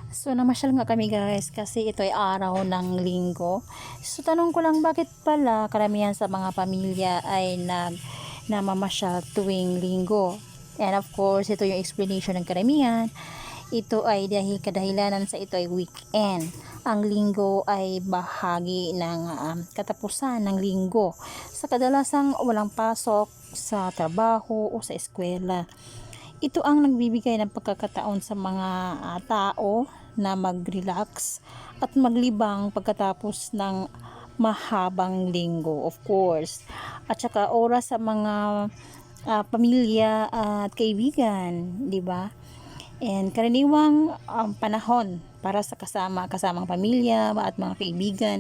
So, namasyal nga kami guys kasi ito ay araw ng linggo. So, tanong ko lang bakit pala karamihan sa mga pamilya ay namamasyal tuwing linggo. And of course, ito yung explanation ng karamihan. Ito ay dahil kadahilanan sa ito ay weekend. Ang linggo ay bahagi ng katapusan ng linggo. Sa kadalasang walang pasok sa trabaho o sa eskwela. Ito ang nagbibigay ng pagkakataon sa mga tao na mag-relax at maglibang pagkatapos ng mahabang linggo, of course. At saka oras sa mga pamilya at kaibigan, di ba? And karaniwang panahon para sa kasamang pamilya at mga kaibigan.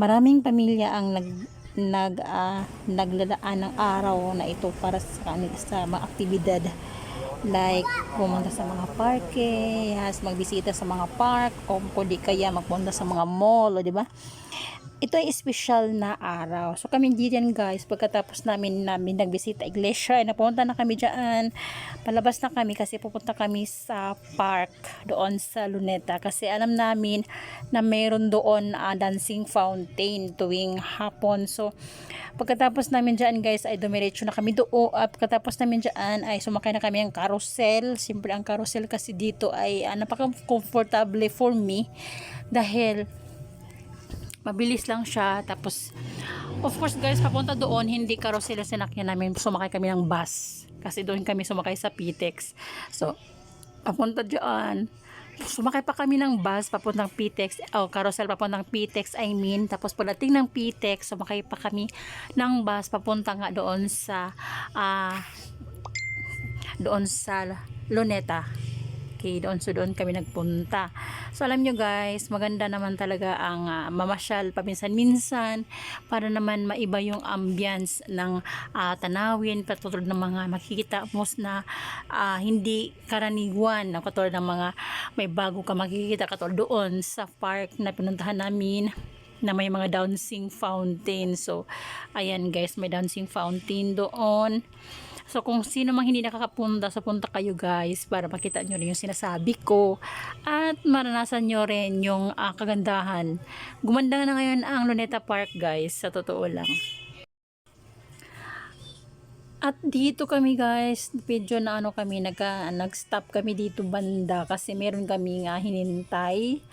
Maraming pamilya ang naglalaan ng araw na ito para sa mga aktibidad like pumunta sa mga parke, yes, magbisita sa mga park o kundi kaya magpunta sa mga mall, o di ba? Ito ay espesyal na araw. So kami diyan guys, pagkatapos namin nagbisita iglesia, ay napunta na kami diyan. Palabas na kami kasi pupunta kami sa park doon sa Luneta kasi alam namin na mayroon doon dancing fountain tuwing hapon. So pagkatapos namin diyan guys ay dumiretso na kami doon. Pagkatapos namin diyan ay sumakay na kami ng carousel. Siyempre ang carousel kasi dito ay napaka-comfortable for me dahil mabilis lang siya. Tapos of course guys, papunta doon hindi carousel ang sinakyan namin, sumakay kami ng bus kasi doon kami sumakay sa PTEX. So papunta dyan, sumakay pa kami ng bus papuntang PTEX o carousel papuntang PTEX, I mean. Tapos pagdating ng PTEX, sumakay pa kami ng bus papunta nga doon sa Luneta. Okay, doon kami nagpunta. So alam nyo guys, maganda naman talaga ang mamasyal paminsan-minsan para naman maiba yung ambience ng tanawin, patulad ng mga makikita mo na hindi karaniwan, katulad ng mga may bago ka makikita katulad doon sa park na pinuntahan namin na may mga dancing fountain. So ayan guys, may dancing fountain doon. So kung sino mang hindi nakakapunta, so punta kayo guys para makita nyo rin yung sinasabi ko at maranasan nyo rin yung kagandahan. Gumanda na ngayon ang Luneta Park guys, sa totoo lang. At dito kami guys, video na kami, nag-stop kami dito banda kasi meron kami hinintay.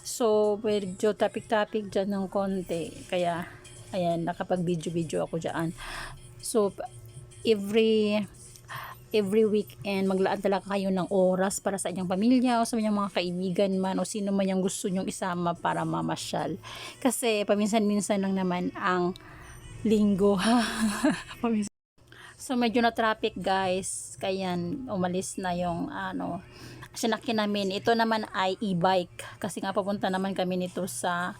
So medyo topic dyan ng konti, kaya ayan, nakapag-video ako dyan. So every weekend maglaan talaga kayo ng oras para sa inyong pamilya o sa inyong mga kaibigan man o sino man yung gusto nyong isama para mamasyal, kasi paminsan-minsan lang naman ang linggo. So medyo na traffic guys, kaya umalis na yung sinakyan namin. Ito naman ay e-bike kasi nga papunta naman kami nito sa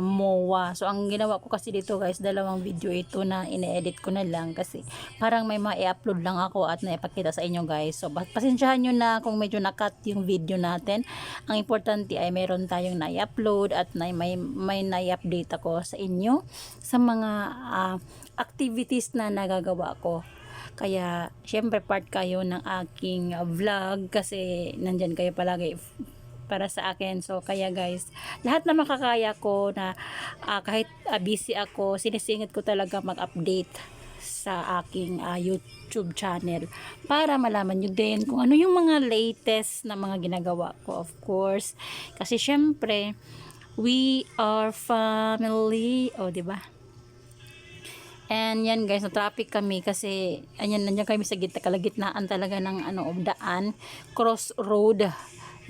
MOA. So ang ginawa ko kasi dito guys, dalawang video ito na ine-edit ko na lang kasi parang may ma-i-upload lang ako at naipakita sa inyo guys. So pasensyahan nyo na kung medyo na-cut yung video natin. Ang importante ay meron tayong na-i-upload at may na-i-update ako sa inyo sa mga activities na nagagawa ko. Kaya syempre part kayo ng aking vlog kasi nandyan kayo palagi para sa akin. So kaya guys, lahat na makakaya ko na kahit busy ako, sinisingit ko talaga mag-update sa aking YouTube channel para malaman nyo din kung ano yung mga latest na mga ginagawa ko, of course. Kasi syempre we are family, di ba? And yan guys, na traffic kami kasi nandiyan kami sa kalagitnaan talaga ng daan, crossroad.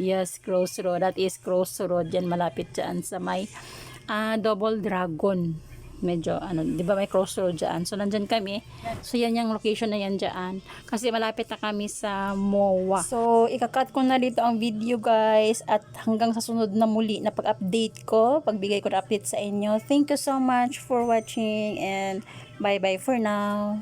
Yes, crossroad. That is crossroad. Yan malapit dyan sa may Double Dragon. Medyo di ba may crossroad dyan. So nandyan kami. So yan yung location na yan dyan. Kasi malapit na kami sa MOA. So ikakat ko na dito ang video guys. At hanggang sa sunod na muli na pag-update ko. Pagbigay ko na update sa inyo. Thank you so much for watching. And bye bye for now.